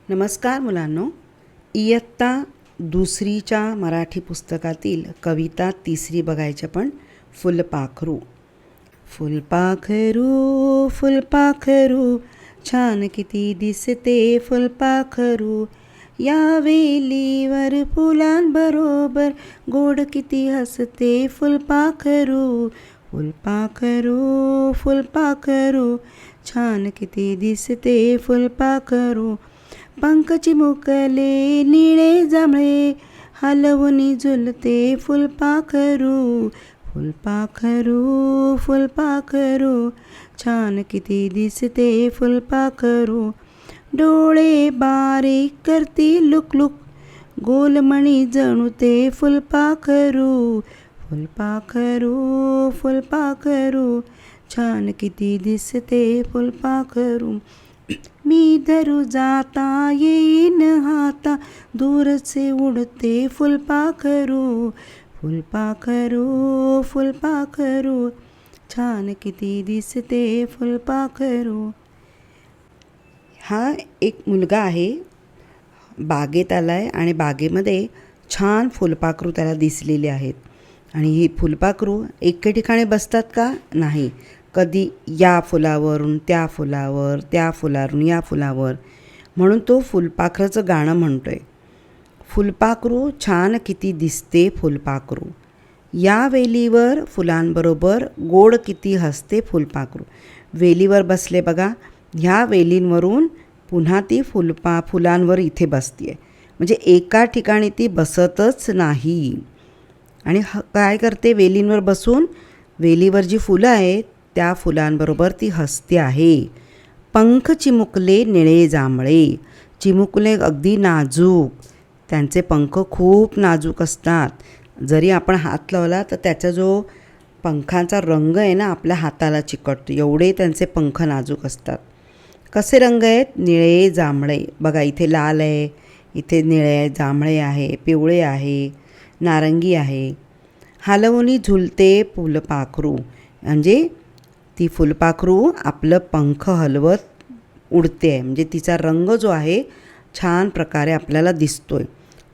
नमस्कार मुलांनो, इयत्ता दुसरीच्या मराठी पुस्तकातील कविता तिसरी बघायची आपण. फुलपाखरू. फुलपाखरू फुलपाखरू छान किती दिसते फुलपाखरू, या वेलीवर फुलांबरोबर गोड किती हसते फुलपाखरू. फुलपाखरू फुलपाखरू छान किती दिसते फुलपाखरू, पंख चिमुकले निळे जांभळे हलवून झुलते फुलपाखरू. फुलपाखरू फुलपाखरू छान किती दिसते फुलपाखरू, डोळे बारीक करती लुकलुक गोलमणी जणू ते फुलपाखरू. फुलपाखरू फुलपाखरू छान किती दिसते फुलपाखरू, मी धरू जाता येईन हाता दूरचे उडते फुलपाखरू. फुलपाखरू फुलपाखरू छान किती दिसते फुलपाखरू. हा एक मुलगा आहे, बागेत आला आहे आणि बागेमध्ये छान फुलपाखरू त्याला दिसलेले आहेत. आणि ही फुलपाखरू एके ठिकाणी बसतात का? नाही. कधी या फुलावरून त्या फुलावर, त्या फुलावरून या फुलावर, म्हणून तो फुलपाखराचं गाणं म्हणतो आहे. फुलपाखरू छान किती दिसते फुलपाखरू, या वेलीवर फुलांबरोबर गोड किती हसते फुलपाखरू. वेलीवर बसले बघा, ह्या वेलींवरून पुन्हा ती फुलांवर इथे बसते आहे, म्हणजे एका ठिकाणी ती बसतच नाही. आणि काय करते? वेलींवर बसून वेलीवर जी फुलं आहेत त्या फुलांबरोबर ती हसते आहे. पंख चिमुकले निळे जांभळे, चिमुकले अगदी नाजूक, त्यांचे पंख खूप नाजूक असतात. जरी आपण हात लावला तर त्याचा जो पंखांचा रंग आहे ना आपल्या हाताला चिकटतो, एवढे त्यांचे पंख नाजूक असतात. कसे रंग आहेत? निळे जांभळे. बघा इथे लाल आहे, इथे निळे जांभळे आहे, पिवळे आहे, नारंगी आहे. हलवून झुलते फुलपाखरू, म्हणजे ती फुलपाखरू आपलं पंख हलवत उडते आहे, म्हणजे तिचा रंग जो आहे छान प्रकारे आपल्याला दिसतोय.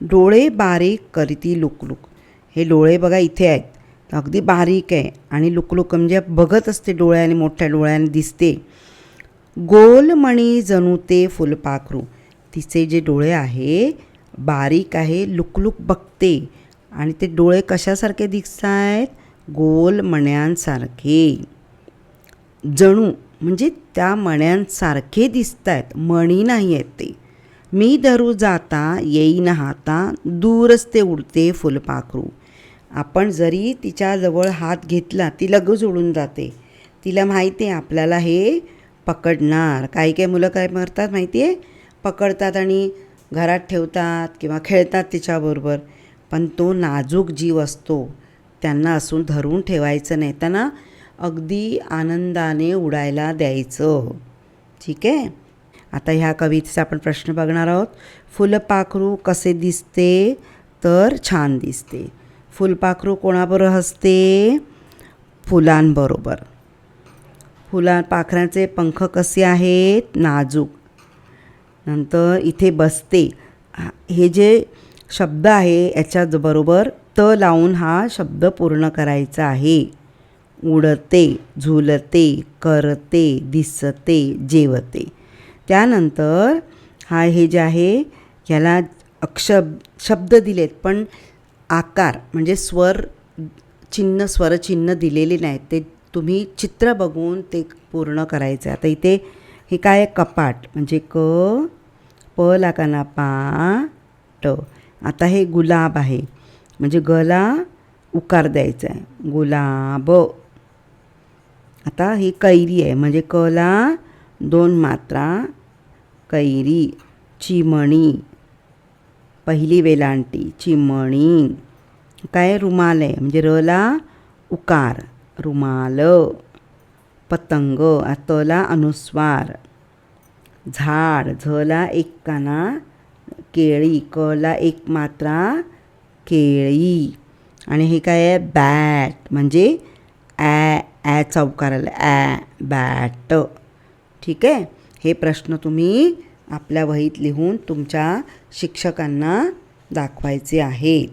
डोळे बारीक करती लुकलुक, हे डोळे बघा इथे आहेत, अगदी बारीक आहे आणि लुकलुक म्हणजे बघत असते डोळ्याने, मोठ्या डोळ्याने दिसते. गोलमणी जणू ते फुलपाखरू, तिचे जे डोळे आहे बारीक आहे, लुकलुक बघते आणि ते डोळे कशासारखे दिसत आहेत? गोल मण्यांसारखे. जणू म्हणजे त्या मण्यांसारखे दिसत आहेत, मणी नाही आहेत ते. मी धरू जाता येईन हाता दूरच ते उडते फुलपाखरू. आपण जरी तिच्याजवळ हात घेतला ती लगेच उडून जाते, तिला माहिती आहे आपल्याला हे पकडणार. काही काही मुलं काय करतात माहिती आहे? पकडतात आणि घरात ठेवतात किंवा खेळतात तिच्याबरोबर. पण तो नाजूक जीव असतो, त्यांना असून धरून ठेवायचं नाही, त्यांना अगदी आनंदाने उडायला द्यायचं. ठीक आहे. आता ह्या कवितेचा आपण प्रश्न बघणार आहोत. फुलपाखरू कसे दिसते? तर छान दिसते. फुलपाखरू कोणाबरोबर हसते? फुलांबरोबर. पाखरांचे पंख कसे आहेत? नाजूक. नंतर इथे बसते, हे जे शब्द आहे याच्याबरोबर त लावून हा शब्द पूर्ण करायचा आहे. उडते, झुलते, करते, दिसते, जेवते. त्यानंतर हे जे आहे ह्याला शब्द दिलेत पण आकार म्हणजे स्वरचिन्ह दिलेले नाहीत, ते तुम्ही चित्र बघून ते पूर्ण करायचं आहे. आता इथे हे काय आहे? कपाट, म्हणजे प ला काना पा ट. आता हे गुलाब आहे, म्हणजे गला उकार द्यायचा आहे, गुलाब. आता ही कैरी आहे, म्हणजे कला 2 मात्रा, कैरी. चिमणी, पहिली वेलांटी, चिमणी. काय? रुमाल आहे, म्हणजे रला उकार, रुमाल. पतंग, तला अनुस्वार. झाड, झला 1 काना, केळी, कला 1 मात्रा, केळी. आणि हे काय आहे? बॅट, म्हणजे ॲ चौकार आला, बॅट. ठीक आहे. हे प्रश्न तुम्ही आपल्या वहीत लिहून तुमच्या शिक्षकांना दाखवायचे आहेत.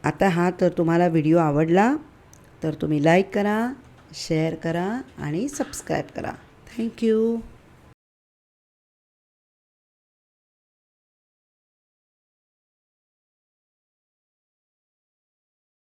आता हा तर तुम्हाला व्हिडिओ आवडला तर तुम्ही लाईक करा, शेअर करा आणि सबस्क्राईब करा. थँक्यू.